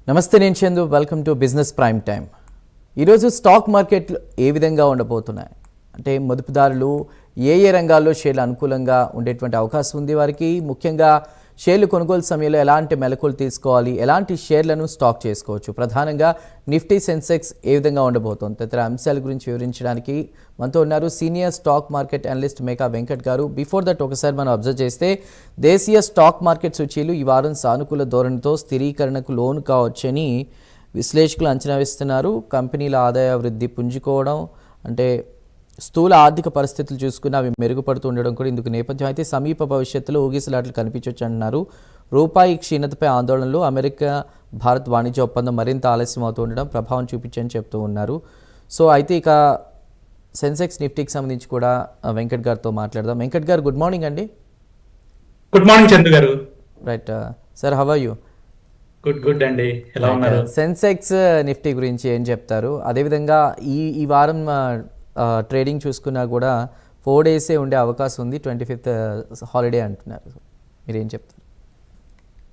నమస్తే, నేను Chandu. Welcome to business prime time. ఈరోజు స్టాక్ మార్కెట్లు ఏ విధంగా ఉండబోతున్నాయి అంటే మదుపుదారులు ఏ రంగాల్లో షేర్లు అనుకూలంగా ఉండేటువంటి అవకాశం ఉంది, వారికి ముఖ్యంగా షేర్లు కొనుగోలు సమయంలో ఎలాంటి మెలకువలు తీసుకోవాలి, ఎలాంటి షేర్లను స్టాక్ చేసుకోవచ్చు, ప్రధానంగా నిఫ్టీ సెన్సెక్స్ ఏ విధంగా ఉండబోతోంది తదితర అంశాల గురించి వివరించడానికి మనతో ఉన్నారు senior stock market analyst Meka Venkat garu. Before that ఒకసారి మనం అబ్జర్వ్ చేస్తే దేశీయ స్టాక్ మార్కెట్ సూచీలు ఈ వారం సానుకూల ధోరణితో స్థిరీకరణకు లోను కావచ్చని విశ్లేషకులు అంచనా వేస్తున్నారు. కంపెనీల ఆదాయ వృద్ధి పుంజుకోవడం అంటే స్థూల ఆర్థిక పరిస్థితులు చూసుకుని అవి మెరుగుపడుతూ ఉండడం కూడా ఇందుకు నేపథ్యం. అయితే సమీప భవిష్యత్తులో ఊగిసలాట్లు కనిపించవచ్చు అంటున్నారు. రూపాయి క్షీణతపై ఆందోళనలు, అమెరికా భారత్ వాణిజ్య ఒప్పందం మరింత ఆలస్యం అవుతూ ఉండడం ప్రభావం చూపించని చెప్తూ ఉన్నారు. సో అయితే ఇక సెన్సెక్స్ నిఫ్టీకి సంబంధించి కూడా వెంకట్ గారితో మాట్లాడదాం. వెంకట్ గారు, గుడ్ మార్నింగ్ అండి. Good morning Chandra garu. Right sir, how are you? Good అండి, ఎలా ఉన్నారు? సెన్సెక్స్ నిఫ్టీ గురించి ఏం చెప్తారు? అదేవిధంగా ఈ వారం ట్రేడింగ్ చూసుకున్నా కూడా 4 days ఉండే అవకాశం ఉంది, 25th హాలిడే అంటున్నారు. మీరేం చెప్తారు?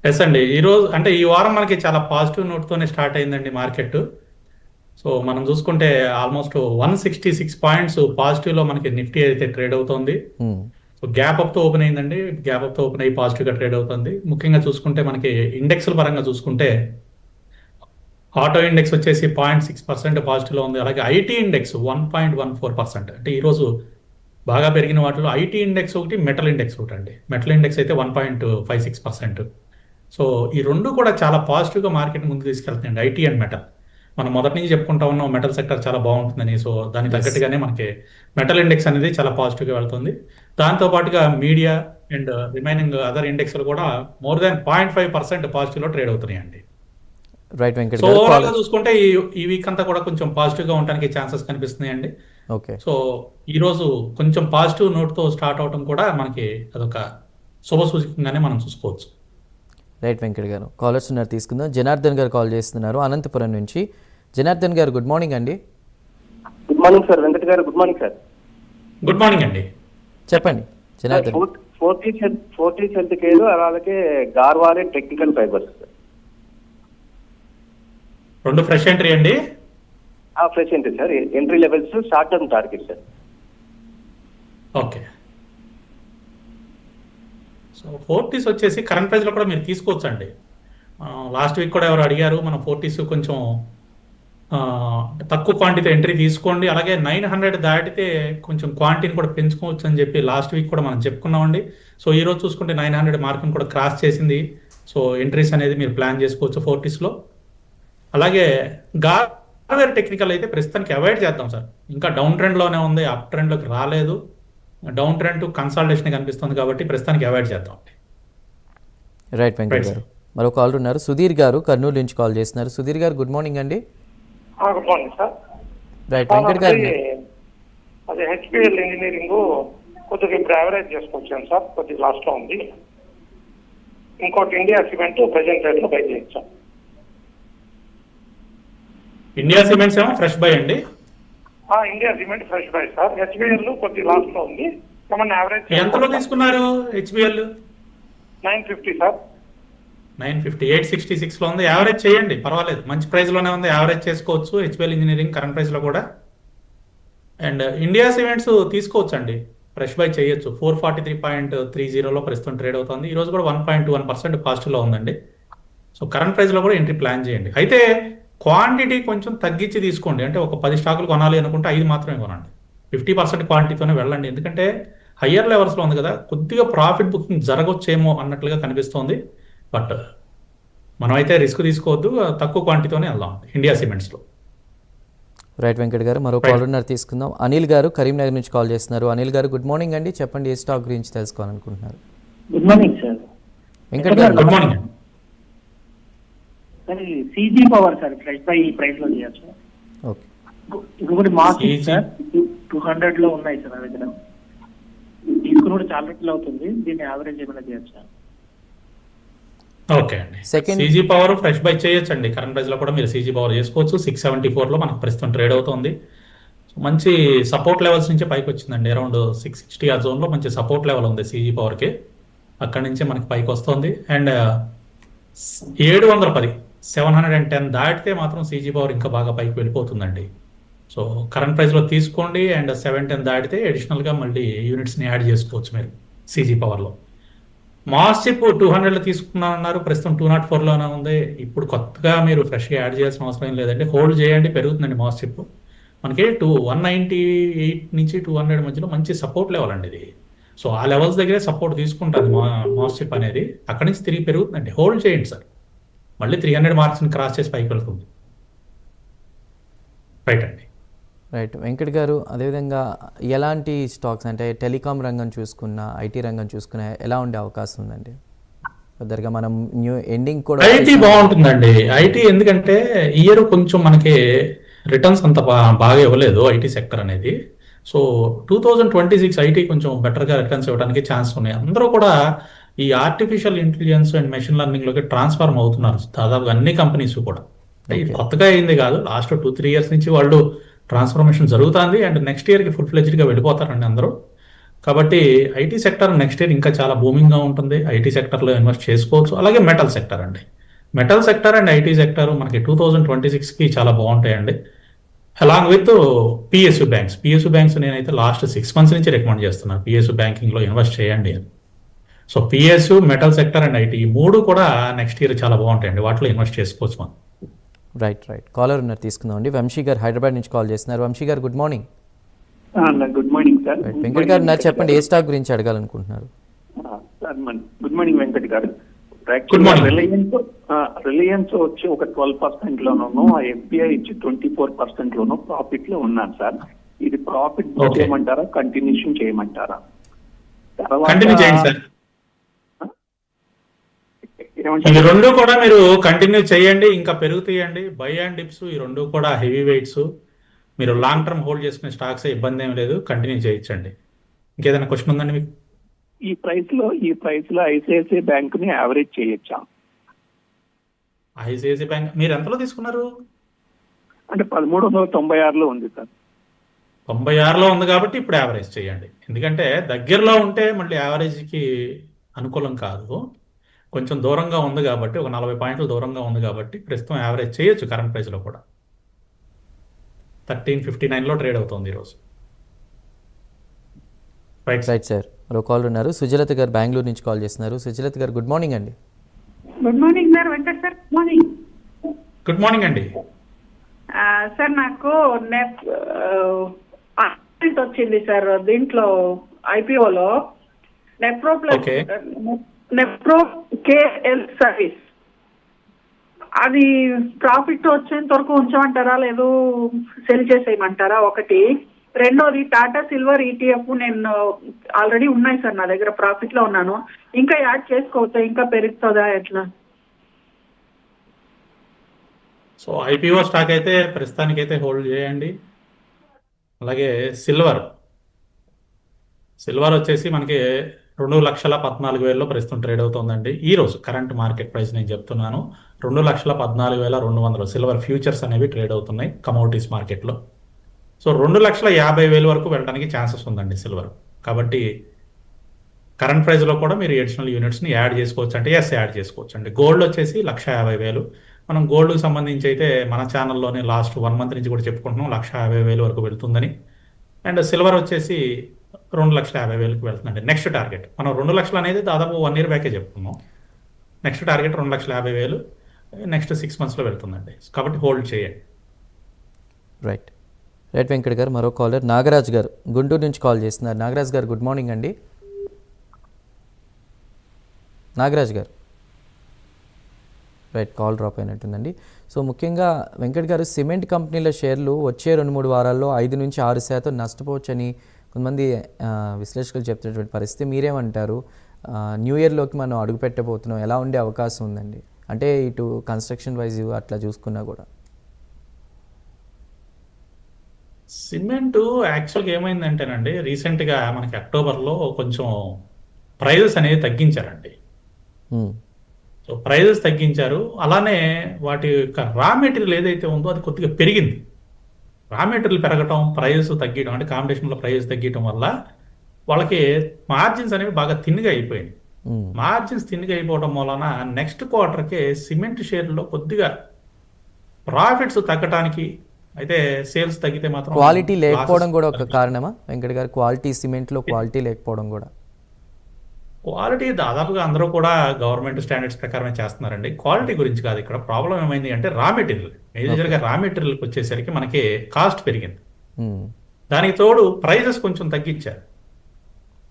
ఎస్ అండి, ఈరోజు అంటే ఈ వారం మనకి చాలా పాజిటివ్ నోట్తోనే స్టార్ట్ అయిందండి మార్కెట్. సో మనం చూసుకుంటే ఆల్మోస్ట్ 166 పాయింట్స్ పాజిటివ్లో మనకి నిఫ్టీ అయితే ట్రేడ్ అవుతుంది. సో గ్యాప్ అప్తో ఓపెన్ అయిందండి, గ్యాప్ అప్తో ఓపెన్ అయ్యి పాజిటివ్గా ట్రేడ్ అవుతుంది. ముఖ్యంగా చూసుకుంటే మనకి ఇండెక్స్ల పరంగా చూసుకుంటే ఆటో ఇండెక్స్ వచ్చేసి 0.6% పాజిటివ్లో ఉంది. అలాగే ఐటీ ఇండెక్స్ 1.14%. అంటే ఈరోజు బాగా పెరిగిన వాటిలో ఐటీ ఇండెక్స్ ఒకటి, మెటల్ ఇండెక్స్ ఒకటి అండి. మెటల్ ఇండెక్స్ అయితే 1.56%. సో ఈ రెండు కూడా చాలా పాజిటివ్గా మార్కెట్ ముందు తీసుకెళ్తున్నాయండి, ఐటీ అండ్ మెటల్. మనం మొదటి నుంచి చెప్పుకుంటా ఉన్నాం మెటల్ సెక్టర్ చాలా బాగుంటుందని. సో దానికి తగ్గట్టుగానే మనకి మెటల్ ఇండెక్స్ అనేది చాలా పాజిటివ్గా వెళ్తుంది. దాంతోపాటుగా మీడియా అండ్ రిమైనింగ్ అదర్ ఇండెక్స్లు కూడా మోర్ దాన్ 0.5% పాజిటివ్లో ట్రేడ్ అవుతున్నాయండి. రైట్ వెంకట్ సో ఓవరాల్ గా చూసుకుంటే ఈ వీక్ అంతా కూడా కొంచెం పాజిటివ్ గా ఉండడానికి ఛాన్సెస్ కనిపిస్తున్నాయండి. ఓకే. సో ఈ రోజు కొంచెం పాజిటివ్ నోట్ తో స్టార్ట్ అవడం కూడా మనకి అదొక శుభ సూచకంగానే మనం చూసుకోవచ్చు. రైట్ వెంకట్ గారు, కాలర్స్ ఉన్నారు, తీసుకుందాం. జనార్దన్ గారు కాల్ చేస్తున్నారు అనంతపురం నుంచి. జనార్దన్ గారు, గుడ్ మార్నింగ్ అండి. Good morning sir. Venkat garu, good morning sir. Good morning అండి, చెప్పండి జనార్దన్. ఫోర్టీస్ హెల్త్ కేర్, అలాగే గార్వారే టెక్నికల్ ఫైబర్స్ రెండు ఫ్రెష్ ఎంట్రీ అండి. Fresh entry sir. Entry levels, short term target sir. Okay. So Fortis వచ్చేసి కరెంట్ ప్రైస్ లో కూడా మీరు తీసుకోవచ్చు అండి. లాస్ట్ వీక్ కూడా ఎవరు అడిగారు, మనం ఫోర్టీస్ కొంచెం తక్కువ క్వాంటిటీ ఎంట్రీ తీసుకోండి, అలాగే 900 దాటితే కొంచెం క్వాంటిటీని కూడా పెంచుకోవచ్చు అని చెప్పి లాస్ట్ వీక్ కూడా మనం చెప్పుకున్నామండి. సో ఈ రోజు చూసుకుంటే 900 మార్కుని కూడా క్రాస్ చేసింది. సో ఎంట్రీస్ అనేది మీరు ప్లాన్ చేసుకోవచ్చు ఫోర్టీస్లో. అలాగే గార్వేర్ టెక్నికల్ అయితే ప్రస్తుతానికి అవాయిడ్ చేద్దాం సార్. ఇంకా డౌన్ ట్రెండ్లోనే ఉంది, అప్ ట్రెండ్లోకి రాలేదు. డౌన్ ట్రెండ్ టు కన్సాలిడేషన్ కనిపిస్తుంది కాబట్టి ప్రస్తుతానికి అవాయిడ్ చేద్దాం. రైట్ వెంకట్ గారు, మరో కాల్ ఉన్నారు. సుధీర్ గారు కర్నూలు నుంచి కాల్ చేస్తున్నారు. సుధీర్ గారు, గుడ్ మార్నింగ్ అండి. Good morning sir. Right Venkat గారు, అదే హెచ్పిఎల్ ఇంజనీరింగ్ కొద్దిగా ఇప్పుడు యావరేజ్ చేసుకొచ్చాను సార్, కొద్దిగా లాస్ట్ లో ఉంది. ఇంకోటి ఇండియా సిమెంట్ ప్రెజెంట్ రేట్ లో బై చేయొచ్చు. ఇండియా సిమెంట్స్ ఏమో ఫ్రెష్ బై అండి. India cement fresh buy sir. HBL కొద్ది లాస్ట్ లో ఉంది. ఏమన్నా యావరేజ్ ఎంతలో తీసుకున్నారు హెచ్బిఎల్? 950 సార్. 950, 866 లో ఉంది. యావరేజ్ చేయండి, పర్వాలేదు, మంచి ప్రైస్ లోనే ఉంది, యావరేజ్ చేసుకోవచ్చు హెచ్బిఎల్ ఇంజనీరింగ్ కరెంట్ ప్రైస్ లో కూడా. అండ్ ఇండియా సిమెంట్స్ తీసుకోవచ్చు అండి, ఫ్రెష్ బై చేయొచ్చు. 443.30లో ప్రస్తుతం ట్రేడ్ అవుతుంది. ఈ రోజు కూడా 1.21% పాజిటివ్ లో ఉందండి. సో కరెంట్ ప్రైస్ లో కూడా ఎంట్రీ ప్లాన్ చేయండి. అయితే క్వాంటిటీ కొంచెం తగ్గించి తీసుకోండి. అంటే ఒక 10 స్టాకులు కొనాలి అనుకుంటే 5 మాత్రమే కొనండి. 50% క్వాంటిటీతోనే వెళ్ళండి. ఎందుకంటే హయ్యర్ లెవెల్స్లో ఉంది కదా, కొద్దిగా ప్రాఫిట్ బుకింగ్ జరగొచ్చేమో అన్నట్లుగా కనిపిస్తోంది. బట్ మనమైతే రిస్క్ తీసుకోవద్దు, తక్కువ క్వాంటిటీతోనే వెళ్దాం ఇండియా సిమెంట్స్లో. రైట్ వెంకట్ గారు, మరో కాల్ ఉన్నారు, తీసుకుందాం. అనిల్ గారు కరీంనగర్ నుంచి కాల్ చేస్తున్నారు. అనిల్ గారు, గుడ్ మార్నింగ్ అండి. చెప్పండి, ఏ స్టాక్ గురించి తెలుసుకోవాలనుకుంటున్నారు? Good morning sir. Venkat garu, good morning అండి. సిజీ పవర్ సార్, ఫ్రెష్ బై ఈ ప్రైస్ లో చేయొచ్చు. ఓకే. ఇంకొకటి మార్కెట్ సార్ 200 లో ఉన్నాయి సార్ నా దగ్గర. తీసుకుని కూడా చాలా రోజులు అవుతుంది, దీన్ని యావరేజ్ ఏమైనా చేయొచ్చు. ఓకే అండి. సీజీ పవర్ ఫ్రెష్ బై చేయొచ్చండి. కరెంట్ ప్రైస్ లో కూడా మీరు సీజీ పవర్ చేసుకోవచ్చు. 674 లో మనకు ప్రస్తుతం ట్రేడ్ అవుతుంది. మంచి సపోర్ట్ లెవెల్స్ నుంచి పైకి వచ్చిందండి. అరౌండ్ 660 ఆ జోన్ లో మంచి సపోర్ట్ లెవెల్ ఉంది సీజీ పవర్ కి. అక్కడి నుంచి మనకి పైకి వస్తుంది. అండ్ 710 710 దాటితే మాత్రం సీజీ పవర్ ఇంకా బాగా పైకి వెళ్ళిపోతుందండి. సో కరెంట్ ప్రైస్లో తీసుకోండి, అండ్ 710 దాటితే అడిషనల్గా మళ్ళీ యూనిట్స్ని యాడ్ చేసుకోవచ్చు మీరు సీజీ పవర్లో. మాస్ చిప్ 200లో తీసుకున్నానన్నారు, ప్రస్తుతం 204లోనే ఉంది. ఇప్పుడు కొత్తగా మీరు ఫ్రెష్గా యాడ్ చేయాల్సిన అవసరం ఏం లేదండి, హోల్డ్ చేయండి, పెరుగుతుందండి మాస్ చిప్. మనకి 198 నుంచి 200 మధ్యలో మంచి సపోర్ట్ లెవెల్ అండి ఇది. సో ఆ లెవెల్స్ దగ్గరే సపోర్ట్ తీసుకుంటుంది మాస్ చిప్ అనేది, అక్కడి నుంచి తిరిగి పెరుగుతుందండి. హోల్డ్ చేయండి సార్, మళ్ళీ 300 మార్క్స్ని క్రాస్ చేసి పైకి వెళ్తుంది. రైట్ అండి. రైట్ వెంకట్ గారు, అదేవిధంగా ఎలాంటి స్టాక్స్ అంటే టెలికాం రంగం చూసుకున్నా, ఐటీ రంగం చూసుకున్నా ఎలా ఉండే అవకాశం ఉందండి? పెద్దగా మనం న్యూ ఎండింగ్ కూడా ఐటీ బాగుంటుందండి. ఐటీ ఎందుకంటే ఇయర్ కొంచెం మనకి రిటర్న్స్ అంత బాగా ఇవ్వలేదు ఐటీ సెక్టర్ అనేది. సో 2026 ఐటీ కొంచెం బెటర్గా రిటర్న్స్ ఇవ్వడానికి ఛాన్స్ ఉన్నాయి. అందరూ కూడా ఈ ఆర్టిఫిషియల్ ఇంటెలిజెన్స్ అండ్ మెషిన్ లెర్నింగ్లోకి ట్రాన్స్ఫార్మ్ అవుతున్నారు దాదాపుగా అన్ని కంపెనీస్ కూడా. ఇది కొత్తగా అయింది కాదు, లాస్ట్ 2-3 ఇయర్స్ నుంచి వాళ్ళు ట్రాన్స్ఫర్మేషన్ జరుగుతుంది, అండ్ నెక్స్ట్ ఇయర్కి ఫుల్ ఫ్లెజ్డ్గా వెళ్ళిపోతారండి అందరూ. కాబట్టి ఐటీ సెక్టర్ నెక్స్ట్ ఇయర్ ఇంకా చాలా బూమింగ్గా ఉంటుంది, ఐటీ సెక్టర్లో ఇన్వెస్ట్ చేసుకోవచ్చు. అలాగే మెటల్ సెక్టర్ అండి, metal sector and IT sector మనకి 2026కి చాలా బాగుంటాయండి. అలాంగ్ విత్ పిఎస్యు బ్యాంక్స్ నేనైతే లాస్ట్ 6 months నుంచి రికమెండ్ చేస్తున్నాను, పిఎస్యు బ్యాంకింగ్లో ఇన్వెస్ట్ చేయండి అని. So PSU, metal sector and IT, ఈ 3 కూడా నెక్స్ట్ ఇయర్ చాలా బాగుంటాయండి, వాటిలో ఇన్వెస్ట్ చేసుకోవచ్చు మనం. రైట్ కాలర్ ఉన్నారు, తీసుకుందాం అండి. వంశీ గారు హైదరాబాద్ నుంచి కాల్ చేస్తున్నారు. వంశీ గారు good morning. Good morning sir. Venkat గారు నాకు చెప్పండి, ఏ స్టాక్ గురించి అడగాలనుకుంటున్నారు? సార్ గుడ్ మార్నింగ్ వెంకట్ గారు. Good morning. రిలయన్స్ వచ్చి ఒక 12% లోనూ, ఎఫ్బిఐ ఇచ్చి 24% లోనూ ప్రాఫిట్ లో ఉన్నాను సార్. ఇది ప్రాఫిట్ Okay. చేయమంటారా, కంటిన్యూషన్ చేయమంటారా? కంటిన్యూ చేయండి సార్. ఏమంటారు? ఈ 2 కూడా మీరు కంటిన్యూ చేయండి, ఇంకా పెరుగుతాయండి. బై అండ్ డిప్స్ ఈ 2 కూడా హెవీ వెయిట్స్, మీరు లాంగ్ టర్మ్ హోల్డ్ చేసుకునే స్టాక్స్, ఇబ్బంది ఏం లేదు, కంటిన్యూ చేయొచ్చండి. ఇంకేదైనా క్వశ్చన్ ఉందండి మీకు? ఈ ప్రైస్ లో ఐసిఐసిఐ బ్యాంక్ ని యావరేజ్ చేయొచ్చా? ఐసిఐసిఐ బ్యాంక్ మీరు ఎంతలో తీసుకున్నారు? అంటే 1396లో ఉంది సార్. 96లో ఉంది కాబట్టి ఇప్పుడు యావరేజ్ చేయండి. ఎందుకంటే దగ్గరలో ఉంటే మళ్ళీ యావరేజ్కి అనుకూలం కాదు, కొంచెం దూరంగా ఉంది కాబట్టి, ఒక 40 పాయింట్లు దూరంగా ఉంది కాబట్టి ప్రస్తుతం యావరేజ్ చేయొచ్చు. కరెంట్ ప్రైస్లో కూడా 1359లో ట్రేడ్ అవుతుంది ఈరోజు. రైట్ రైట్ సార్, మరో కాల్ ఉన్నారు. సుజలత గారు బెంగళూరు నుంచి కాల్ చేస్తున్నారు. సుజలత గారు గుడ్ మార్నింగ్ అండి. Good morning sir. Venkat sir good morning. Good morning అండి. సార్ నాకు వచ్చింది సార్ దీంట్లో ఐపీఓలో నెప్రో ప్లస్ Okay. నెప్రో కేఎల్ సర్వీస్, అది ప్రాఫిట్ వచ్చేంత వరకు ఉంచమంటారా లేదు సెల్ చేసేయమంటారా? ఒకటి. రెండోది టాటా సిల్వర్ ఈటీఎఫ్ నేను ఆల్రెడీ ఉన్నాయి సార్ నా దగ్గర, ప్రాఫిట్ లో ఉన్నాను, ఇంకా యాడ్ చేసుకోవచ్చా, ఇంకా పెరుగుతుందా ఎట్లా? సో ఐపీఓ స్టాక్ అయితే ప్రస్తుతానికైతే హోల్డ్ చేయండి. అలాగే సిల్వర్ వచ్చేసి మనకి 2,14,000లో ప్రస్తుతం ట్రేడ్ అవుతుందండి. ఈ రోజు కరెంట్ మార్కెట్ ప్రైస్ నేను చెప్తున్నాను, 2,14,200 సిల్వర్ ఫ్యూచర్స్ అనేవి ట్రేడ్ అవుతున్నాయి కమోడిటీస్ మార్కెట్లో. సో 2,50,000 వరకు వెళ్ళడానికి ఛాన్సెస్ ఉందండి సిల్వర్. కాబట్టి కరెంట్ ప్రైస్లో కూడా మీరు అడిషనల్ యూనిట్స్ని యాడ్ చేసుకోవచ్చు అంటే యాడ్ చేసుకోవచ్చు అండి. గోల్డ్ వచ్చేసి 1,50,000. మనం గోల్డ్కి సంబంధించి అయితే మన ఛానల్లోనే లాస్ట్ 1 month నుంచి కూడా చెప్పుకుంటున్నాం 1,50,000 వరకు వెళ్తుందని. అండ్ సిల్వర్ వచ్చేసి 2,50,000కి వెళ్తుందండి. నెక్స్ట్ టార్గెట్ మనం 2 లక్షలు అనేది దాదాపు 1 year బ్యాకే చెప్పుకున్నాం. నెక్స్ట్ టార్గెట్ 2,50,000 నెక్స్ట్ 6 monthsలో వెళ్తుందండి. కాబట్టి హోల్డ్ చేయండి. రైట్ వెంకట్ గారు, మరో కాలర్ నాగరాజ్ గారు గుంటూరు నుంచి కాల్ చేస్తున్నారు. నాగరాజ్ గారు గుడ్ మార్నింగ్ అండి. నాగరాజ్ గారు రైట్, కాల్ డ్రాప్ అయినట్టుందండి. సో ముఖ్యంగా వెంకట్ గారు, సిమెంట్ కంపెనీల షేర్లు వచ్చే 2-3 వారాల్లో 5-6% నష్టపోవచ్చని కొంతమంది విశ్లేషకులు చెప్తున్నటువంటి పరిస్థితి. మీరేమంటారు? న్యూ ఇయర్లోకి మనం అడుగు పెట్టబోతున్నాం, ఎలా ఉండే అవకాశం ఉందండి? అంటే ఇటు కన్స్ట్రక్షన్ వైజ్ అట్లా చూసుకున్నా కూడా. సిమెంట్ యాక్చువల్గా ఏమైందంటేనండి, రీసెంట్గా మనకి అక్టోబర్లో కొంచెం ప్రైజెస్ అనేవి తగ్గించారండి. సో ప్రైజెస్ తగ్గించారు, అలానే వాటి యొక్క రా మెటీరియల్ ఏదైతే ఉందో అది కొద్దిగా పెరిగింది. రా మెటీరియల్ పెరగటం, ప్రైజెస్ తగ్గడం, అంటే కాంపిటీషన్లో ప్రైజెస్ తగ్గడం వల్ల వాళ్ళకి మార్జిన్స్ అనేవి బాగా థిన్గా అయిపోయినాయి. మార్జిన్స్ తిన్నిగా అయిపోవడం వలన నెక్స్ట్ క్వార్టర్కి సిమెంట్ షేర్లో కొద్దిగా ప్రాఫిట్స్ తగ్గటానికి, అయితే సేల్స్ తగ్గితే మాత్రం క్వాలిటీ లేకపోవడం losses కూడా ఒక కారణమా వెంకట్ గారు? క్వాలిటీ సిమెంట్లో క్వాలిటీ లేకపోవడం కూడా. క్వాలిటీ దాదాపుగా అందరూ కూడా గవర్నమెంట్ స్టాండర్డ్స్ ప్రకారమే చేస్తున్నారండి. క్వాలిటీ గురించి కాదు, ఇక్కడ ప్రాబ్లం ఏమైంది అంటే రా మెటీరియల్, మేజర్గా రా మెటీరియల్కి వచ్చేసరికి మనకి కాస్ట్ పెరిగింది. దానికి తోడు ప్రైజెస్ కొంచెం తగ్గించారు.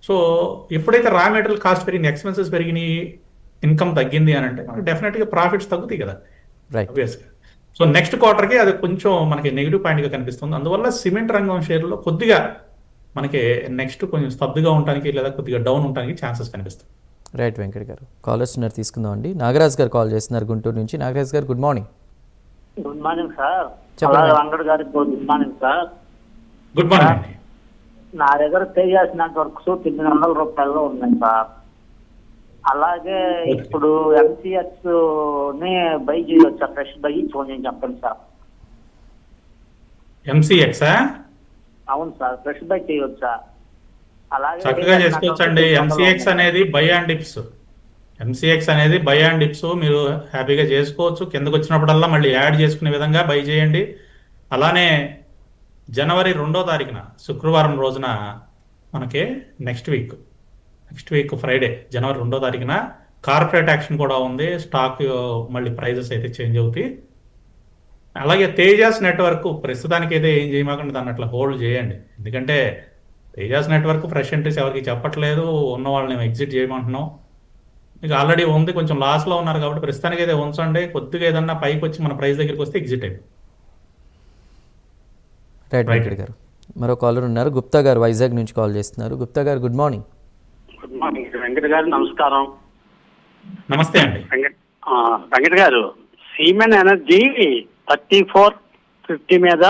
సో ఎప్పుడైతే రా మెటీరియల్ కాస్ట్ పెరిగింది, ఎక్స్పెన్సెస్ పెరిగినాయి, ఇన్కమ్ తగ్గింది అని అంటే డెఫినెట్గా ప్రాఫిట్స్ తగ్గుతాయి కదా, రైట్. ఆబ్వియస్గా. సో నెక్స్ట్ క్వార్టర్కి అది కొంచెం మనకి నెగిటివ్ పాయింట్గా కనిపిస్తుంది. అందువల్ల సిమెంట్ రంగం షేర్లో కొద్దిగా మనకి నెక్స్ట్ కొంచెం స్తబ్దుగా ఉండడానికి లేదా కొద్దిగా డౌన్ ఉండడానికి ఛాన్సెస్ కనిపిస్తుంది. రైట్ వెంకట్ గారు. కాలర్స్ ఉన్నారు, తీసుకుందాం అండి. నాగరాజ్ గారు కాల్ చేస్తున్నారు గుంటూరు నుంచి. నాగరాజ్ గారు good morning. Good morning sir. చెప్పండి. వెంకట్ గారికి good morning sir. Good morning అండి. నా దగ్గర పే చేసినంత వర్క్స్ 900 రూపాయల్లో ఉన్నాయి సార్. అలాగే ఇప్పుడు ఎంసీఎక్స్ ని బై చేయొచ్చా? ఫ్రెష్ బై కొంచెం చెప్పండి సార్. ఎంసీఎక్సా? అవును సార్, ఫ్రెష్ బై చేయొచ్చా? అలాగే చక్కగా చేసుకోవచ్చండి. ఎంసీఎక్స్ అనేది బై అండ్ డిప్స్. ఎంసీఎక్స్ అనేది బై అండ్ డిప్స్ మీరు హ్యాపీగా చేసుకోవచ్చు. కిందకు వచ్చినప్పుడల్లా మళ్ళీ యాడ్ చేసుకునే విధంగా బై చేయండి. అలానే జనవరి 2వ తారీఖున శుక్రవారం రోజున మనకి నెక్స్ట్ వీక్ ఫ్రైడే జనవరి 2వ తారీఖున కార్పొరేట్ యాక్షన్ కూడా ఉంది. స్టాక్ మళ్ళీ ప్రైజెస్ అయితే చేంజ్ అవుతాయి. అలాగే తేజాస్ నెట్వర్క్ ప్రస్తుతానికి అయితే ఏం చేయమాకండి, దాన్ని అట్లా హోల్డ్ చేయండి. ఎందుకంటే తేజాస్ నెట్వర్క్ ఫ్రెష్ ఎంట్రీస్ ఎవరికి చెప్పట్లేదు, ఉన్న వాళ్ళని ఎగ్జిట్ చేయమంటున్నాం. మీకు ఆల్రెడీ ఉంది, కొంచెం లాస్లో ఉన్నారు కాబట్టి ప్రస్తుతానికి అయితే ఉంచండి. కొద్దిగా ఏదన్నా పైకి వచ్చి మన ప్రైస్ దగ్గరికి వస్తే ఎగ్జిట్ అయిపోయి. రైట్ వెంకట్ గారు. మరో కాలర్ ఉన్నారు, గుప్తా గారు వైజాగ్ నుంచి కాల్ చేస్తున్నారు. గుప్తా గారు good morning. Good morning Venkat గారు, నమస్కారం. నమస్తే అండి. వెంకట్ గారు, సీమెన్ ఎనర్జీ 34.50 మీద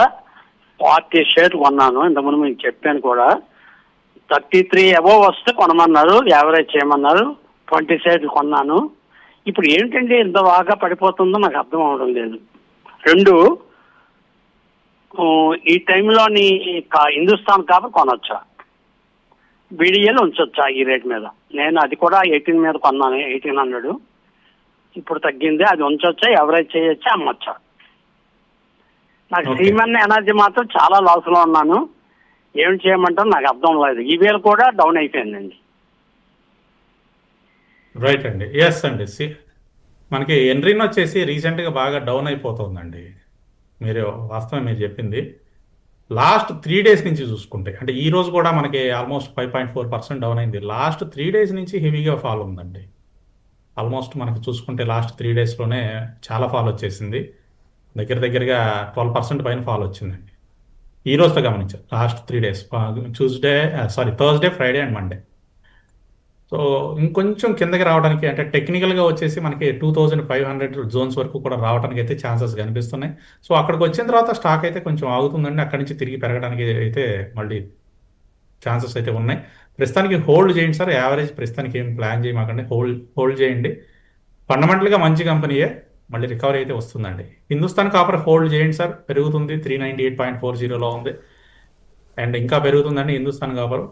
40 షేర్లు కొన్నాను. ఇంతకుముందు మీకు చెప్పాను కూడా. 33 అబోవ్ వస్తే కొనమన్నారు, యావరేజ్ చేయమన్నారు. 20 షేర్లు కొన్నాను. ఇప్పుడు ఏంటంటే ఇంత బాగా పడిపోతుందో నాకు అర్థం అవడం లేదు. 2, ఈ టైంలోని హిందుస్థాన్ కాపర్ కొనొచ్చా? బీడీఎల్ ఉంచొచ్చా ఈ రేట్ మీద? నేను అది కూడా 18 మీద కొన్నాను, 1800. ఇప్పుడు తగ్గింది, అది ఉంచొచ్చా, ఎవరేజ్ చేయొచ్చా, అమ్మొచ్చా? నాకు సీమెన్ ఎనర్జీ మాత్రం చాలా లాస్లో ఉన్నాను. ఏం చేయమంటారు నాకు అర్థం లేదు. ఈ వేళ కూడా డౌన్ అయిపోయిందండి. రైట్ అండి. ఎస్ అండి. మనకి ఎన్రిన్ వచ్చేసి రీసెంట్గా బాగా డౌన్ అయిపోతుందండి. మీరు వాస్తవం మీరు చెప్పింది. లాస్ట్ 3 డేస్ నుంచి చూసుకుంటే, అంటే ఈ రోజు కూడా మనకి ఆల్మోస్ట్ 5.4% డౌన్ అయింది. లాస్ట్ 3 డేస్ నుంచి హెవీగా ఫాల్ ఉందండి. ఆల్మోస్ట్ మనకి చూసుకుంటే లాస్ట్ 3 డేస్లోనే చాలా ఫాల్ వచ్చేసింది. దగ్గరగా 12% పైన ఫాల్ వచ్చిందండి ఈ రోజుతో గమనించారు. Last 3 days Thursday, Friday and Monday. So ఇంకొంచెం కిందకి రావడానికి, అంటే టెక్నికల్గా వచ్చేసి మనకి 2500 జోన్స్ వరకు కూడా రావడానికి అయితే ఛాన్సెస్ కనిపిస్తున్నాయి. సో అక్కడికి వచ్చిన తర్వాత స్టాక్ అయితే కొంచెం ఆగుతుందండి. అక్కడి నుంచి తిరిగి పెరగడానికి అయితే మళ్ళీ ఛాన్సెస్ అయితే ఉన్నాయి. ప్రస్తుతానికి హోల్డ్ చేయండి సార్. యావరేజ్ ప్రస్తుతానికి ఏం ప్లాన్ చేయమాకండి, హోల్డ్ చేయండి. ఫండమెంటల్గా మంచి కంపెనీయే, మళ్ళీ రికవరీ అయితే వస్తుందండి. హిందుస్థాన్ కాపర్ హోల్డ్ చేయండి సార్, పెరుగుతుంది. 398.40లో ఉంది అండ్ ఇంకా పెరుగుతుందండి హిందుస్థాన్ కాపర్.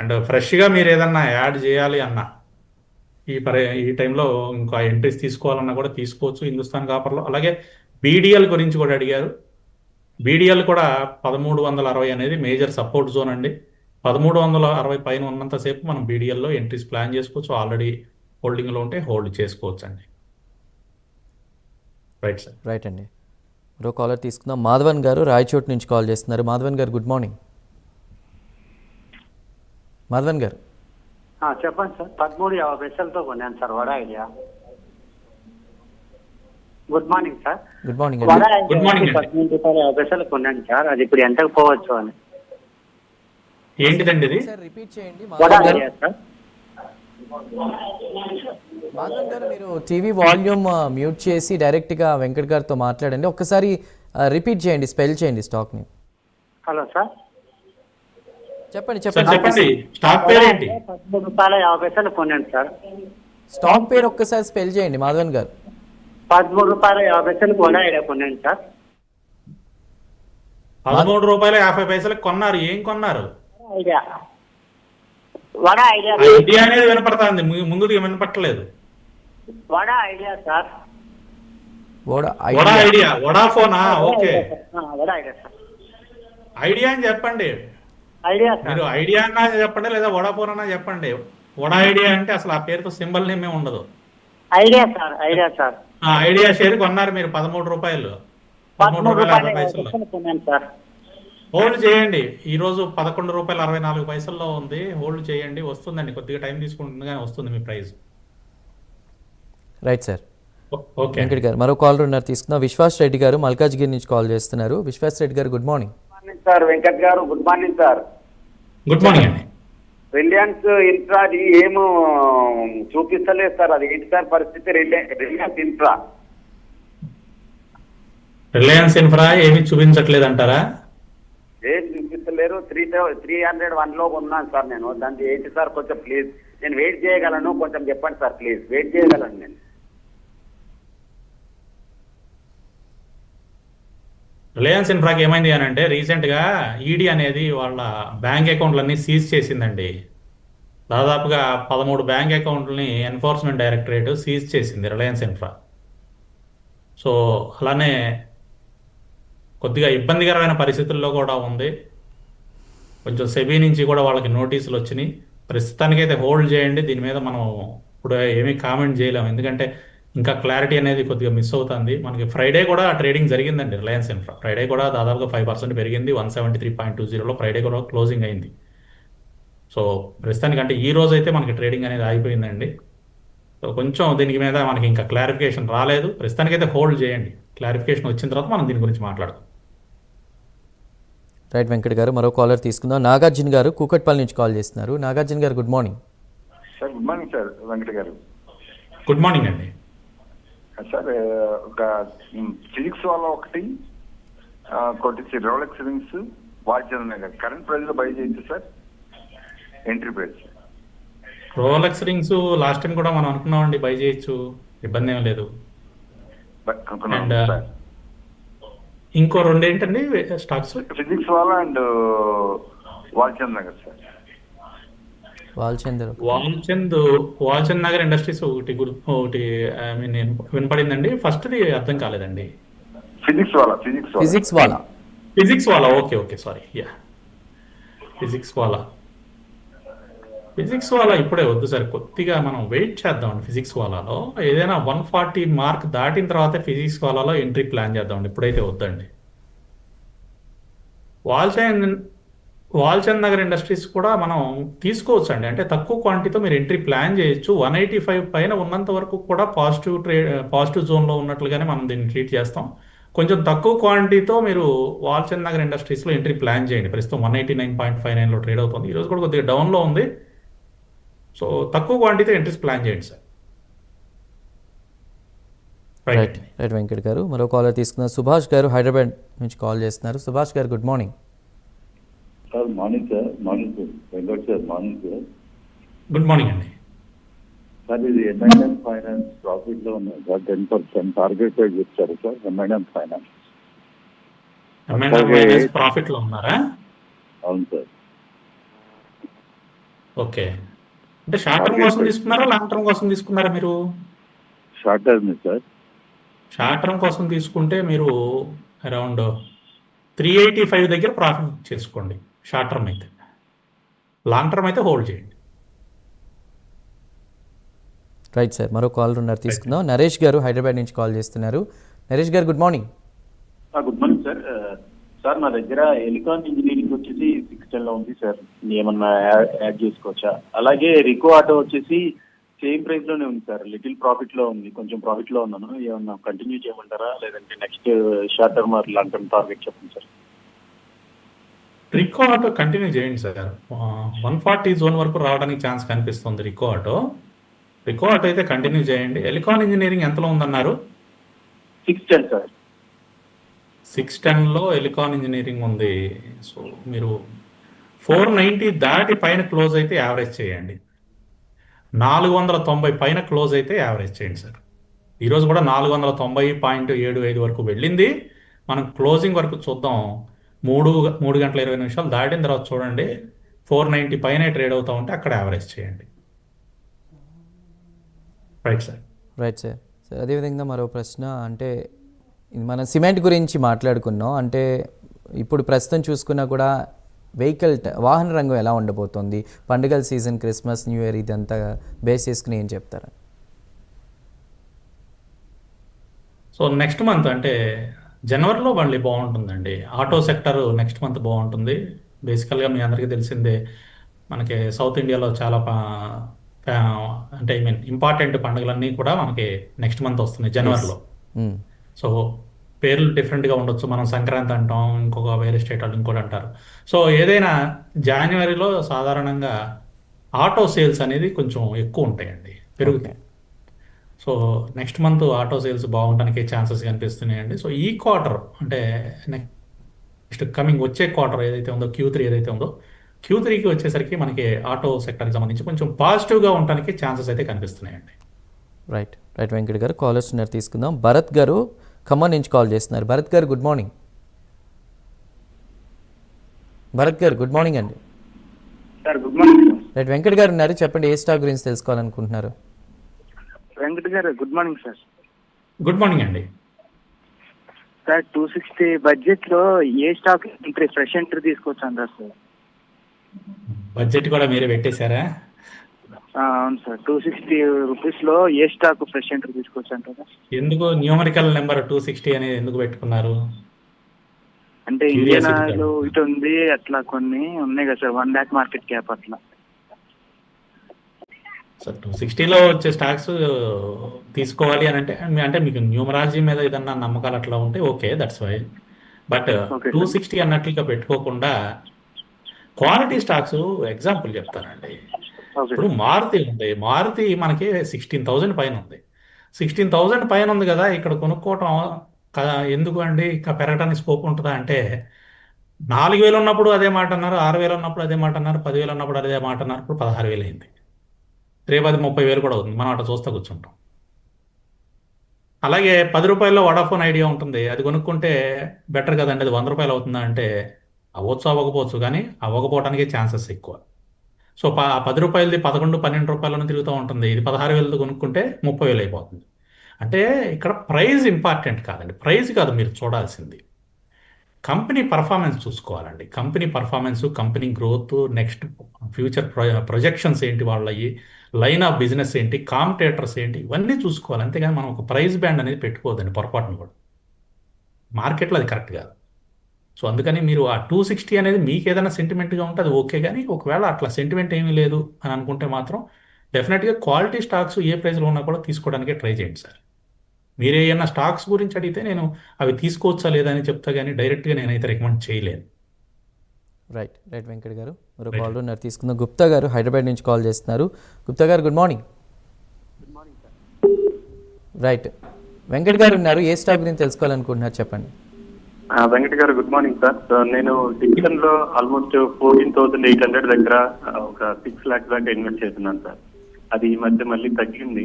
అండ్ ఫ్రెష్గా మీరు ఏదన్నా యాడ్ చేయాలి అన్నా ఈ టైంలో ఇంకా ఎంట్రీస్ తీసుకోవాలన్నా కూడా తీసుకోవచ్చు హిందుస్థాన్ కాపర్లో. అలాగే బీడీఎల్ గురించి కూడా అడిగారు. బీడీఎల్ కూడా 1360 అనేది మేజర్ సపోర్ట్ జోన్ అండి. 1360 పైన ఉన్నంతసేపు మనం బీడీఎల్లో ఎంట్రీస్ ప్లాన్ చేసుకోవచ్చు. ఆల్రెడీ హోల్డింగ్లో ఉంటే హోల్డ్ చేసుకోవచ్చు అండి. Right sir. రైట్ అండి. మరో కాలర్ తీసుకుందాం. మాధవన్ గారు రాయచోటి నుంచి కాల్ చేస్తున్నారు. మాధవన్ గారు గుడ్ మార్నింగ్. మాధవన్ గారు చెప్పండి సార్. 13.50 పైసలతో కొన్నాను sir Voda Idea. Good morning sir. Good morning వడ అండి. గుడ్ మార్నింగ్ అండి. 13.50 పైసలు కొన్నాను సార్. అది ఇప్పుడు ఎంతకు పోవచ్చు అని. ఏంటిదండి ఇది? సార్ రిపీట్ చేయండి. వడ మాధవన్ గారు, ఐడియా సార్. మాధవన్ గారు మీరు టీవీ వాల్యూమ్ మ్యూట్ చేసి డైరెక్ట్గా వెంకట్ గారితో మాట్లాడండి. ఒక్కసారి రిపీట్ చేయండి, స్పెల్ చేయండి స్టాక్ని. Hello sir. చెప్పండి సార్ చెప్పండి. స్టాక్ పేరు ఏంటి? 13.50 పైసలు కొన్నాను సార్. స్టాక్ పేరు ఒక్కసారి స్పెల్ చేయండి మాధవన్ గారు. 13.50 పైసలు వడ ఐడియా కొన్నాను సార్. 13.50 కొన్నారు. ఏం కొన్నారు? ఐడియా వడా ఐడియా ఐడియా అనేది వినపడుతుంది, ముందుగా వినపట్టలేదు. Voda Idea sir. Voda Voda Idea, వడాఫోనా? Okay, Voda Idea sir. Idea అని చెప్పండి. Idea sir. మీరు ఐడియా అన్నా చెప్పండి లేదా వడాఫోన్ అన్నా చెప్పండి. వడా ఐడియా అంటే అసలు ఆ పేరుతో సింబల్ నేమే ఉండదు. Idea sir. Idea sir. Idea share కొన్నారు మీరు 13 రూపాయలు, 13 రూపాయల 50 పైసలు. సార్ హోల్డ్ చేయండి. ఈ రోజు 11 రూపాయలు 64 పైసల్లో ఉంది. హోల్డ్ చేయండి, వస్తుందండి. కొద్దిగా టైం తీసుకుంటుంది కానీ వస్తుంది మీ price. Right sir. Okay Venkat garu మరో కాలర్ ఉన్నారు, తీసుకుందాం. విశ్వాస్ రెడ్డి గారు మల్కాజ్గిరి నుంచి కాల్ చేస్తున్నారు. విశ్వాస్ రెడ్డి గారు good morning. Sir Venkat garu good morning sir. Good morning అండి. రిలయన్స్ ఇన్ఫ్రా అది ఏమో చూపిస్తలేదు సార్, అది ఏంటి సార్ పరిస్థితి? రిలయన్స్ ఇన్ఫ్రా రిలయన్స్ ఇన్ఫ్రా ఏమి చూపించట్లేదు అంటారా? ఏం చూపిస్తలేరు. 301 లో ఉన్నాను సార్ నేను. దానికి ఏంటి సార్ కొంచెం ప్లీజ్, నేను వెయిట్ చేయగలను, కొంచెం చెప్పండి సార్ ప్లీజ్. వెయిట్ చేయగలను నేను. రిలయన్స్ ఇన్ఫ్రాకి ఏమైంది అని అంటే రీసెంట్గా ఈడీ అనేది వాళ్ళ బ్యాంక్ అకౌంట్లన్నీ సీజ్ చేసిందండి. దాదాపుగా 13 బ్యాంక్ అకౌంట్లని ఎన్ఫోర్స్మెంట్ డైరెక్టరేట్ సీజ్ చేసింది రిలయన్స్ ఇన్ఫ్రా. సో అలానే కొద్దిగా ఇబ్బందికరమైన పరిస్థితుల్లో కూడా ఉంది. కొంచెం సెబీ నుంచి కూడా వాళ్ళకి నోటీసులు వచ్చినాయి. ప్రస్తుతానికైతే హోల్డ్ చేయండి. దీని మీద మనం ఇప్పుడు ఏమీ కామెంట్ చేయలేము, ఎందుకంటే ఇంకా క్లారిటీ అనేది కొద్దిగా మిస్ అవుతుంది. మనకి ఫ్రైడే కూడా ట్రేడింగ్ జరిగిందండి రిలయన్స్ ఇన్ఫ్రా. ఫ్రైడే కూడా దాదాపుగా 5% పెరిగింది. 173.20లో ఫ్రైడే కూడా క్లోజింగ్ అయింది. సో ప్రస్తుతానికంటే ఈ రోజు అయితే మనకి ట్రేడింగ్ అనేది ఆగిపోయిందండి. సో కొంచెం దీనికి మీద మనకి ఇంకా క్లారిఫికేషన్ రాలేదు. ప్రస్తుతానికైతే హోల్డ్ చేయండి. క్లారిఫికేషన్ వచ్చిన తర్వాత మనం దీని గురించి మాట్లాడదాం. రైట్ వెంకట్ గారు మరో కాలర్ తీసుకుందాం. నాగార్జున గారు కూకట్పల్లి నుంచి కాల్ చేస్తున్నారు. నాగార్జున గారు good morning. Sir good morning sir Venkata గారు. గుడ్ మార్నింగ్ అండి. సార్ ఒక ఫిజిక్స్ వాళ్ళ ఒకటి Rolex rings Walchand Nagar current price లో బై చేయొచ్చు sir, entry price. Rolex rings last time కూడా మనం అనుకున్నామండి, బై చేయొచ్చు, ఇబ్బంది ఏం లేదు. అండ్ ఇంకో రెండు ఏంటండి స్టాక్స్? ఫిజిక్స్ వాళ్ళ and Walchand Nagar sir. Walchand Nagar industries ఒకటి ఐ మీన్ నేను వినపడిందండి. ఫస్ట్ది అర్థం కాలేదండి. ఫిజిక్స్ వాళ్ళ okay okay sorry yeah physics వాళ్ళ ఇప్పుడే వద్దు సార్, కొద్దిగా మనం వెయిట్ చేద్దామండి. ఫిజిక్స్ వాళ్ళలో ఏదైనా 140 మార్క్ దాటిన తర్వాత ఫిజిక్స్ వాళ్ళలో ఎంట్రీ ప్లాన్ చేద్దామండి, ఇప్పుడైతే వద్దండి. వాల్చంద్ నగర్ ఇండస్ట్రీస్ కూడా మనం తీసుకోవచ్చు అండి. అంటే తక్కువ క్వాంటిటీతో మీరు ఎంట్రీ ప్లాన్ చేయొచ్చు. 185 పైన ఉన్నంత వరకు కూడా పాజిటివ్ జోన్లో ఉన్నట్లుగానే మనం దీన్ని ట్రీట్ చేస్తాం. కొంచెం తక్కువ క్వాంటిటీతో మీరు వాల్చంద్ నగర్ ఇండస్ట్రీస్లో ఎంట్రీ ప్లాన్ చేయండి. ప్రస్తుతం 189.59లో ట్రేడ్ అవుతుంది. ఈరోజు కూడా కొద్దిగా డౌన్లో ఉంది. సో తక్కువ క్వాంటిటీతో ఎంట్రీస్ ప్లాన్ చేయండి సార్. రైట్ వెంకట్ గారు మరో కాలర్ తీసుకున్నారు. సుభాష్ గారు హైదరాబాద్ నుంచి కాల్ చేస్తున్నారు. సుభాష్ గారు good morning. Sir morning sir. Morning sir Venkat sir. Morning sir. Good morning అండి. సార్ ఇది ఎంఐఎం ఫైనాన్స్ ప్రాఫిట్ లో ఉన్నాయి సార్. 10% టార్గెట్ ప్రైస్ ఇచ్చారు సార్. ఎంఐఎం ఫైనాన్స్ ప్రాఫిట్ లో ఉన్నారా? అవును సార్. ఓకే, అంటే షార్ట్ టర్మ్ కోసం తీసుకున్నారా లాంగ్ టర్మ్ కోసం తీసుకున్నారా మీరు? Short term sir. Short term కోసం తీసుకుంటే మీరు అరౌండ్ 385 దగ్గర ప్రాఫిట్ చేసుకోండి షార్ట్ టర్మ్ అయితే. లాంగ్ టర్మ్ అయితే హోల్డ్ చేయండి. రైట్ సార్ మరో కాలర్ ఉన్నారు, తీసుకుందాం. నరేష్ గారు హైదరాబాద్ నుంచి కాల్ చేస్తున్నారు. నరేష్ గారు good morning. Good morning sir. Sir నా దగ్గర ఎలికాన్ ఇంజనీరింగ్ వచ్చేసి 610 లో ఉంది సార్, ఏమన్నా యాడ్ చేసుకోవచ్చా? అలాగే రికో ఆటో వచ్చేసి సేమ్ ప్రైస్ లోనే ఉంది సార్, లిటిల్ ప్రాఫిట్ లో ఉంది, కొంచెం ప్రాఫిట్ లో ఉన్నాను. ఏమన్నా కంటిన్యూ చేయమంటారా లేదంటే next short term are long term target చెప్పండి సార్. రికో ఆటో కంటిన్యూ చేయండి సార్. 140 జోన్ వరకు రావడానికి ఛాన్స్ కనిపిస్తుంది రికో ఆటో అయితే కంటిన్యూ చేయండి. ఎలికాన్ ఇంజనీరింగ్ ఎంతలో ఉందన్నారు? 610 సార్. 610లో ఎలికాన్ ఇంజనీరింగ్ ఉంది. సో మీరు 490 దాటి పైన క్లోజ్ అయితే యావరేజ్ చేయండి. 490 పైన క్లోజ్ అయితే యావరేజ్ చేయండి సార్. ఈరోజు కూడా 490.75 వరకు వెళ్ళింది. మనం క్లోజింగ్ వరకు చూద్దాం. 3 గంటల 20 నిమిషాలు దాటిన తర్వాత చూడండి 490 పైనే ట్రేడ్ అవుతూ ఉంటే అక్కడ యావరేజ్ చేయండి. Right sir. Right sir. Sir అదేవిధంగా మరో ప్రశ్న, అంటే ఇది మనం సిమెంట్ గురించి మాట్లాడుకున్నాం, అంటే ఇప్పుడు ప్రస్తుతం చూసుకున్నా కూడా వాహన రంగం ఎలా ఉండబోతోంది? పండుగల సీజన్, క్రిస్మస్, న్యూ ఇయర్ ఇదంతా బేస్ చేసుకుని ఏం చెప్తారా? సో నెక్స్ట్ మంత్ అంటే జనవరిలో మళ్ళీ బాగుంటుందండి. ఆటో సెక్టర్ నెక్స్ట్ మంత్ బాగుంటుంది. బేసికల్గా మీ అందరికీ తెలిసిందే, మనకి సౌత్ ఇండియాలో చాలా అంటే ఐ మీన్ ఇంపార్టెంట్ పండుగలన్నీ కూడా మనకి నెక్స్ట్ మంత్ వస్తున్నాయి జనవరిలో. సో పేర్లు డిఫరెంట్గా ఉండొచ్చు, మనం సంక్రాంతి అంటాం, ఇంకొక వేరే స్టేట్ వాళ్ళు ఇంకోటి అంటారు. సో ఏదైనా జనవరిలో సాధారణంగా ఆటో సేల్స్ అనేది కొంచెం ఎక్కువ ఉంటాయండి, పెరుగుతాయి. So next month auto sales బాగుండడానికి ఛాన్సెస్ కనిపిస్తున్నాయండి. సో ఈ క్వార్టర్ అంటే నెక్స్ట్ కమింగ్ వచ్చే క్వార్టర్ ఏదైతే ఉందో, Q3 ఏదైతే ఉందో, Q3కి వచ్చేసరికి మనకి ఆటో సెక్టర్కి సంబంధించి కొంచెం పాజిటివ్గా ఉండడానికి ఛాన్సెస్ అయితే కనిపిస్తున్నాయండి. రైట్ రైట్ వెంకట్ గారు. కాలర్స్ ఉన్నారు, తీసుకుందాం. భరత్ గారు ఖమ్మం నుంచి కాల్ చేస్తున్నారు. Bharat garu good morning. Bharat garu good morning అండి. Sir good morning sir. Right Venkat garu ఉన్నారు, చెప్పండి ఏ స్టాక్ గురించి తెలుసుకోవాలనుకుంటున్నారు? Venkat garu good morning sir. Good morning అండి. సార్ 260 బడ్జెట్ లో ఏ స్టాక్ ఎంట్రీ, ఫ్రెష్ ఎంట్రీ తీసుకోవచ్చు అంటారు సార్? బడ్జెట్ కూడా మీరే పెట్టేశారా? అవును సార్, 260 రూపీస్ లో ఏ స్టాక్ ఫ్రెష్ ఎంట్రీ తీసుకోవచ్చు అంటారా? ఎందుకు న్యూమరికల్ నెంబర్ 260 అనేది ఎందుకు పెట్టుకున్నారు? అంటే ఇండియన్ ఆయిల్ ఇటు ఉంది, అట్లా కొన్ని ఉన్నాయి కదా సార్, 1 lakh మార్కెట్ క్యాప్ అట్లా. సార్ 260లో వచ్చే స్టాక్స్ తీసుకోవాలి అని అంటే మీకు న్యూమరాలజీ మీద ఏదన్నా నమ్మకాలు అట్లా ఉంటే ఓకే, దట్స్ వై. బట్ 260 అన్నట్లుగా పెట్టుకోకుండా క్వాలిటీ స్టాక్స్ ఎగ్జాంపుల్ చెప్తానండి. ఇప్పుడు మారుతి ఉంది, మారుతి మనకి 16,000 పైన ఉంది. 16,000 పైన ఉంది కదా, ఇక్కడ కొనుక్కోవటం ఎందుకు అండి? ఇంకా పెరగడానికి స్కోప్ ఉంటుందా అంటే, 4,000 ఉన్నప్పుడు అదే మాట అన్నారు, 6,000 ఉన్నప్పుడు అదే మాట అన్నారు, 10,000 ఉన్నప్పుడు అదే మాట అన్నారు, ఇప్పుడు 16,000 అయింది. రేపు అది 30,000 కూడా అవుతుంది, మనం అట్లా చూస్తూ కూర్చుంటాం. అలాగే 10 రూపాయల్లో వడాఫోన్ ఐడియా ఉంటుంది, అది కొనుక్కుంటే బెటర్ కదండి, అది 100 రూపాయలు అవుతుందా అంటే అవ్వచ్చు అవ్వకపోవచ్చు, కానీ అవ్వకపోవడానికి ఛాన్సెస్ ఎక్కువ. సో 10 రూపాయలది 11, 12 రూపాయలను తిరుగుతూ ఉంటుంది, ఇది 16,000 కొనుక్కుంటే 30,000 అయిపోతుంది. అంటే ఇక్కడ ప్రైస్ ఇంపార్టెంట్ కాదండి, ప్రైస్ కాదు మీరు చూడాల్సింది, కంపెనీ పర్ఫార్మెన్స్ చూసుకోవాలండి. Company performance, company growth, next future projections ఏంటి, వాళ్ళవి లైన్ ఆఫ్ బిజినెస్ ఏంటి, కాంపిటేటర్స్ ఏంటి, ఇవన్నీ చూసుకోవాలి. అంతేగాని మనం ఒక ప్రైస్ బ్యాండ్ అనేది పెట్టుకోవద్దండి పొరపాటును కూడా, మార్కెట్లో అది కరెక్ట్ కాదు. సో అందుకని మీరు ఆ 260 అనేది మీకు ఏదైనా సెంటిమెంట్గా ఉంటే అది ఓకే, కానీ ఒకవేళ అట్లా సెంటిమెంట్ ఏమీ లేదు అని అనుకుంటే మాత్రం డెఫినెట్గా క్వాలిటీ స్టాక్స్ ఏ ప్రైస్లో ఉన్నా కూడా తీసుకోవడానికే ట్రై చేయండి సార్. మీరే ఏమన్నా స్టాక్స్ గురించి అడిగితే నేను అవి తీసుకోవచ్చా లేదా అని చెప్తా, కానీ డైరెక్ట్గా నేనైతే రికమెండ్ చేయలేను. Right right Venkat garu. మరో కాల్ ఉన్నారు, తీసుకుందాం. గుప్తా గారు హైదరాబాద్ నుంచి కాల్ చేస్తున్నారు. గుప్తా గారు good morning. Right Venkat garu ఉన్నారు, ఏ స్టాక్ గురించి తెలుసుకోవాలనుకుంటున్నారు చెప్పండి. Venkat garu good morning sir. నేను డిక్సన్ లో ఆల్మోస్ట్ 14,800 దగ్గర ఒక 6 lakhs దాకా ఇన్వెస్ట్ చేస్తున్నాను సార్. అది ఈ మధ్య మళ్ళీ తగ్గింది.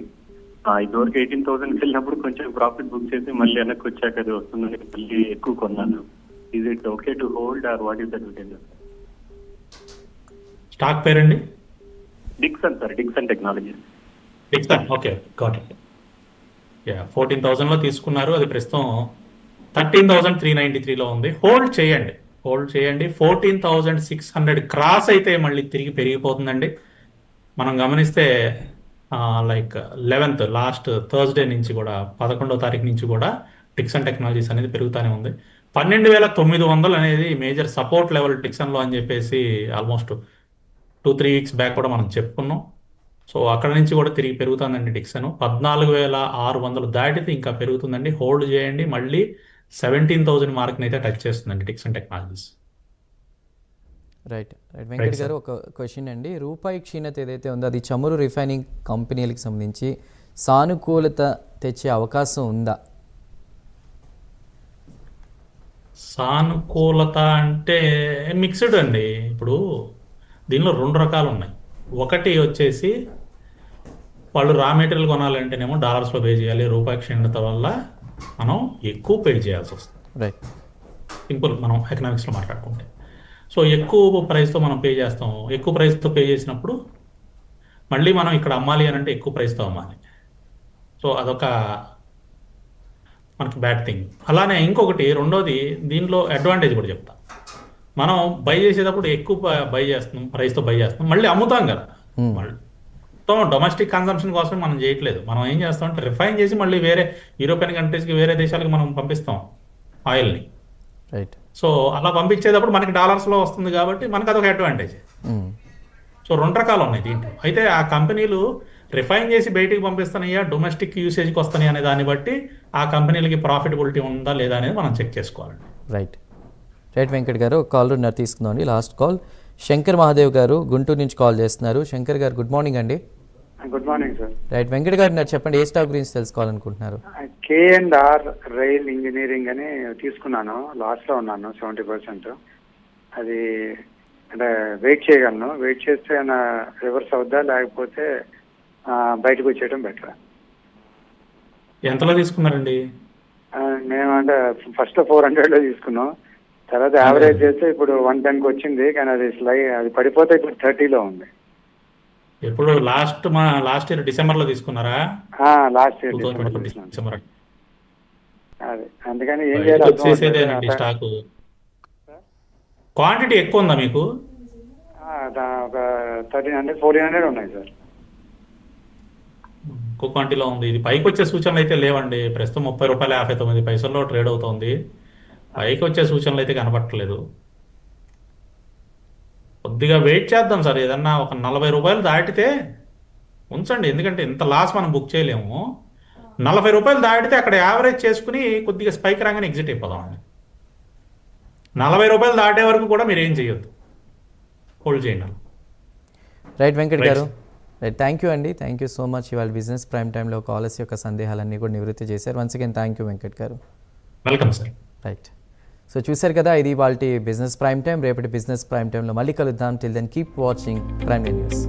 ఇదివరకు 18,000 వెళ్ళినప్పుడు కొంచెం ప్రాఫిట్ బుక్ చేసి మళ్ళీ వెనక్కి వచ్చాక అది వస్తుందని మళ్ళీ ఎక్కువ కొన్నాను. Is it okay to hold or what is that vintage? Stock పేరండి? Dixon sir, Dixon Technologies. Dixon, okay, got it. 14,000లో తీసుకున్నారు, అది ప్రస్తుతం 13,393లో ఉంది. హోల్డ్ చేయండి, హోల్డ్ చేయండి. 14,600 క్రాస్ అయితే మళ్ళీ తిరిగి పెరిగిపోతుందండి. మనం గమనిస్తే లైక్ 11th లాస్ట్ థర్స్డే నుంచి కూడా 11వ తారీఖు నుంచి కూడా డిక్సన్ టెక్నాలజీస్ అనేది పెరుగుతూనే ఉంది. 12,900 అనేది మేజర్ సపోర్ట్ లెవెల్ డిక్సన్లో అని చెప్పేసి ఆల్మోస్ట్ 2-3 వీక్స్ బ్యాక్ కూడా మనం చెప్పుకున్నాం. సో అక్కడ నుంచి కూడా తిరిగి పెరుగుతుందండి డిక్సన్. 14,600 దాటితే ఇంకా పెరుగుతుందండి. హోల్డ్ చేయండి, మళ్ళీ 17,000 మార్క్ని అయితే టచ్ చేస్తుందండి Dixon technologies. Right right Venkat గారు, ఒక క్వశ్చన్ అండి. రూపాయి క్షీణత ఏదైతే ఉందో అది చమురు రిఫైనింగ్ కంపెనీలకు సంబంధించి సానుకూలత తెచ్చే అవకాశం ఉందా? సానుకూలత అంటే మిక్స్డ్ అండి. ఇప్పుడు దీనిలో 2 రకాలు ఉన్నాయి. ఒకటి వచ్చేసి వాళ్ళు రా మెటీరియల్ కొనాలంటేనేమో డాలర్స్లో పే చేయాలి, రూపాయి క్షీణత వల్ల మనం ఎక్కువ పే చేయాల్సి వస్తుంది. రైట్, సింపుల్ మనం ఎకనామిక్స్లో మాట్లాడుకుంటే. సో ఎక్కువ ప్రైస్తో మనం పే చేస్తాం. ఎక్కువ ప్రైస్తో పే చేసినప్పుడు మళ్ళీ మనం ఇక్కడ అమ్మాలి అని అంటే ఎక్కువ ప్రైస్తో అమ్మాలి. సో అదొక మనకి బ్యాడ్ థింగ్. అలానే ఇంకొకటి రెండోది దీనిలో అడ్వాంటేజ్ కూడా చెప్తా. మనం బై చేసేటప్పుడు ఎక్కువ బై చేస్తున్నాం, ప్రైస్తో బై చేస్తున్నాం, మళ్ళీ అమ్ముతాం కదా. మళ్ళీ మొత్తం డొమెస్టిక్ కన్సంప్షన్ కోసం మనం చేయట్లేదు. మనం ఏం చేస్తాం అంటే రిఫైన్ చేసి మళ్ళీ వేరే యూరోపియన్ కంట్రీస్కి, వేరే దేశాలకు మనం పంపిస్తాం ఆయిల్ని. రైట్. సో అలా పంపించేటప్పుడు మనకి డాలర్స్లో వస్తుంది కాబట్టి మనకు అదొక అడ్వాంటేజ్. సో 2 రకాలు ఉన్నాయి దీంట్లో. అయితే ఆ కంపెనీలు రిఫైన్ చేసి బయటికి పంపిస్తున్నాయా, డొమెస్టిక్ యూసేజ్కి వస్తున్నాయి అనే దాన్ని బట్టి ఆ కంపెనీలకి ప్రాఫిటబిలిటీ ఉందా లేదా అనేది మనం చెక్ చేసుకోవాలి. రైట్ వెంకట్ గారు, ఒక కాల్ ఉన్నారు తీసుకుందామండి. లాస్ట్ కాల్ శంకర్ మహాదేవ్ గారు గుంటూరు నుంచి కాల్ చేస్తున్నారు. శంకర్ గారు గుడ్ మార్నింగ్ అండి. Good morning sir. Right Venkat గారు, నాకు చెప్పండి, ఏ స్టాక్ గురించి తెలుసుకోవాలనుకుంటున్నారు? K&R రైల్ ఇంజనీరింగ్ అని తీసుకున్నాను, లాస్ట్లో ఉన్నాను 70%. అది అంటే వెయిట్ చేయగలను, వెయిట్ చేస్తే నా రివర్స్ అవుద్దా లేకపోతే బయటకు వచ్చేయడం బెటర్? ఎంతలో తీసుకున్నారండి? మేము అంటే ఫస్ట్ 400లో తీసుకున్నాం, తర్వాత యావరేజ్ చేస్తే ఇప్పుడు 110కి వచ్చింది, కానీ అది పడిపోతే ఇప్పుడు 30లో ఉంది. ఎప్పుడు లాస్ట్ ఇయర్ డిసెంబర్లో తీసుకున్నారా? Last year December. అదే అందుకని ఏం చేయాలి? స్టాక్ క్వాంటిటీ ఎక్కువ ఉందా మీకు? ఒక 1300 1400 ఉన్నాయి సార్. ఎక్కువ క్వాంటిటీలో ఉంది. ఇది పైకి వచ్చే సూచనలు అయితే లేవండి. ప్రస్తుతం ₹30.59 ట్రేడ్ అవుతుంది. పైకి వచ్చే సూచనలు అయితే కనపట్టలేదు. కొద్దిగా వెయిట్ చేద్దాం సార్. ఏదన్నా ఒక ₹40 దాటితే ఉంచండి, ఎందుకంటే ఇంత లాస్ మనం బుక్ చేయలేము. ₹40 దాటితే అక్కడ యావరేజ్ చేసుకుని కొద్దిగా స్పైక్ రాగానే ఎగ్జిట్ అయిపోదామండి. ₹40 దాటే వరకు కూడా మీరు ఏం చేయొద్దు, హోల్డ్ చేయండి. Right Venkat garu, right, thank you అండి. Thank you so much. ఇవాళ బిజినెస్ ప్రైమ్ టైంలో కాలర్స్ యొక్క సందేహాలన్నీ కూడా నివృత్తి చేశారు. Once again thank you Venkat garu. Welcome sir. Right, so చూశారు కదా, ఇది వాళ్ళ బిజినెస్ ప్రైమ్ టైం. రేపటి బిజినెస్ ప్రైమ్ టైంలో మళ్ళీ కలుద్దాం. Till then keep watching prime news.